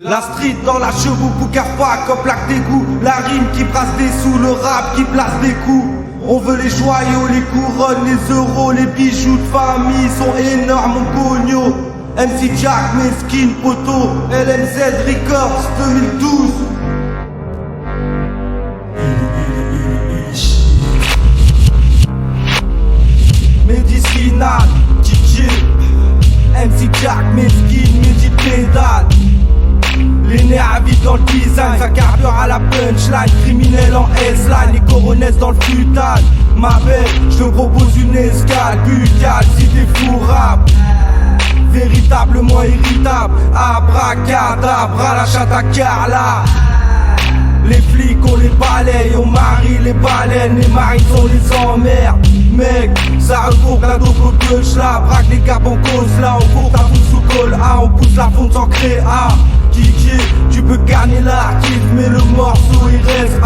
La street dans la chevaux, Boucafa comme plaque d'égout. La rime qui brasse des sous, le rap qui place des coups. On veut les joyaux, les couronnes, les euros, les bijoux de famille sont énormes, mon cogno. MC Jack, Meskin, Poto, LNZ Records 2012. Médicinal, DJ, MC Jack, Meskin, Medi Pédale. Les nerfs vivent dans le design, ça carbure à la punchline. Criminel en S-line, les coronesses dans le futal. Ma belle, je te propose une escale buccale si t'es fourrable. Véritablement irritable, abracadabra, la chatte à Carla. Les flics on les balaye, on marie les baleines, les marines on les emmerde. Mec, ça recourt la dope au pioche là, braque les caps en cause là, on court ta pousse sous col A, on pousse la fonte sans créa. Kiki, tu peux gagner l'artiste, mais le morceau il reste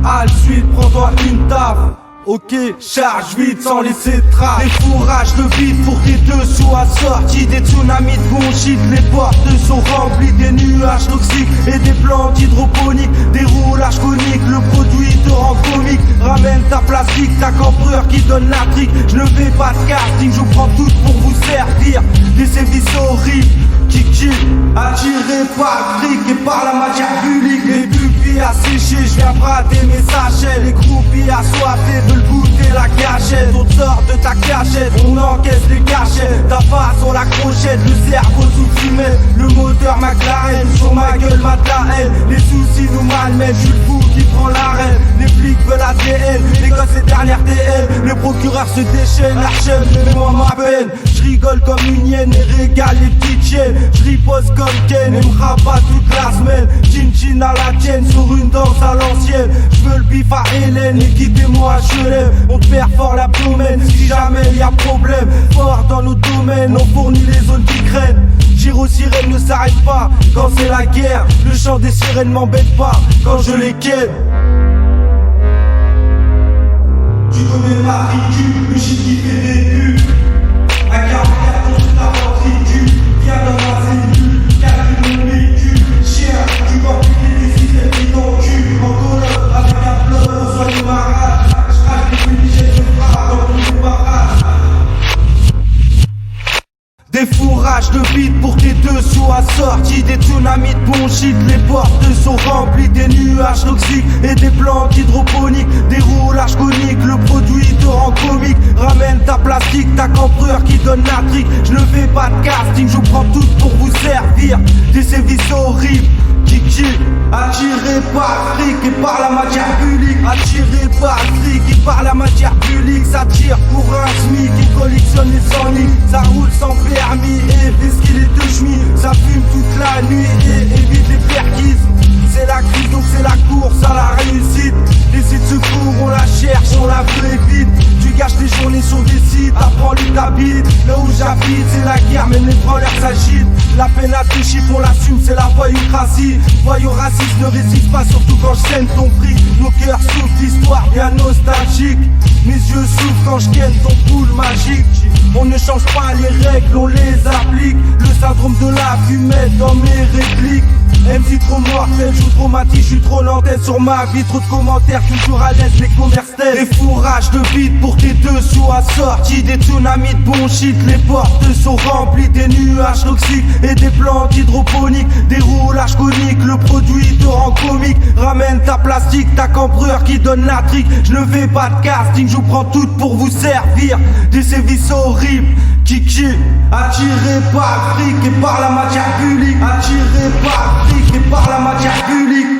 Al suite, prends-toi une taf. Ok, charge vite sans laisser de traces. Des fourrages de vide pour tes dessous assortis. Des tsunamis de bullshit, les portes sont remplies. Des nuages toxiques et des plantes hydroponiques. Des roulages coniques, le produit te rend comique. Ramène ta plastique, ta cambreur qui donne la trique. Je ne fais pas de casting, je prends tout pour vous servir. Des services horribles, Kiki, attiré par le fric et par la matière publique. Les pupilles asséchées, je viens brader mes sachets. Les groupies assoiffées veulent goûter la gâchette. On sort de ta cachette, on encaisse les cachets. Ta face on la crochette, le cerveau sous fumée. Le moteur McLaren, sur ma gueule mate la haine. Les soucis nous malmènent, je suis le fou qui prend l'arène. Les flics veulent ADN, les gosses et dernières TL. Le procureur se déchaîne, l'archève mets-moi ma peine. Je rigole comme une hyène et régale les petites chiennes. Je riposte comme Ken et me rabat toute la semaine. Chin à la tienne sur une danse à l'ancienne. Je veux le bif à Hélène et quittez-moi je l'aime. On te perd fort l'abdomen si jamais y a problème. Fort dans nos domaines, on fournit les zones qui craignent. Giro sirène ne s'arrête pas quand c'est la guerre. Le chant des sirènes m'embête pas quand je les ken. Tu connais ma matricule, le shit qui fait des pubs. À 44 ton sur ta ventricule. Viens dans ma cellule, calcule mon véhicule. Chien, tu vois plus les systèmes qui t'enculent. En colonne, avec un bloc, on soigne ma rage. J'crache les plus j'ai de frappe dans ton barrage. Des fourrages de vide pour tes dessous assortis. Des tsunamis de bullshit, les portes sont remplies. Des nuages toxiques et des plantes hydroponiques. Des roulages coniques, le produit te rend comique. Ramène ta plastique, ta cambreur qui donne la trique. Je ne fais pas de casting, je prends tout pour vous servir. Des services horribles, Kiki, attiré par le fric et par la matière publique. Attiré par le fric et par la matière publique. Ça tire pour un SMIC qui collectionne les ennuis. Ça roule sans permis et fait ce qu'il est de chemise. Ça fume toute la nuit et évite les perquises. C'est la crise donc c'est la course à la réussite. Les sites secours on la cherche, on la veut vite. Tu gâches tes journées sur des sites, apprends lui t'habites. Là où j'habite c'est la guerre, même les branleurs s'agitent. La peine à tes chiffres on l'assume, c'est la voyoucratie. Voyou raciste ne résiste pas, surtout quand je saigne ton prix. Nos cœurs souffrent d'histoire bien nostalgique. Mes yeux souffrent quand je ken ton poule magique. On ne change pas les règles, on les applique. Le syndrome de la fumette dans mes répliques. MC trop mortel, je vous traumatise, je suis trop lentelle sur ma vie. Trop de commentaires, toujours à l'aise, les commerciaux. Des fourrages de vide pour tes dessous assortis. Des tsunamis de bullshit, les portes sont remplies. Des nuages toxiques et des plantes hydroponiques. Des roulages coniques, le produit te rend comique. Ramène ta plastique, ta cambreur qui donne la trique. Je ne fais pas de casting, je vous prends tout pour vous servir. Des services horribles, Kiki, attiré par le fric et par la matière publique. Attiré par le fric et par la matière publique.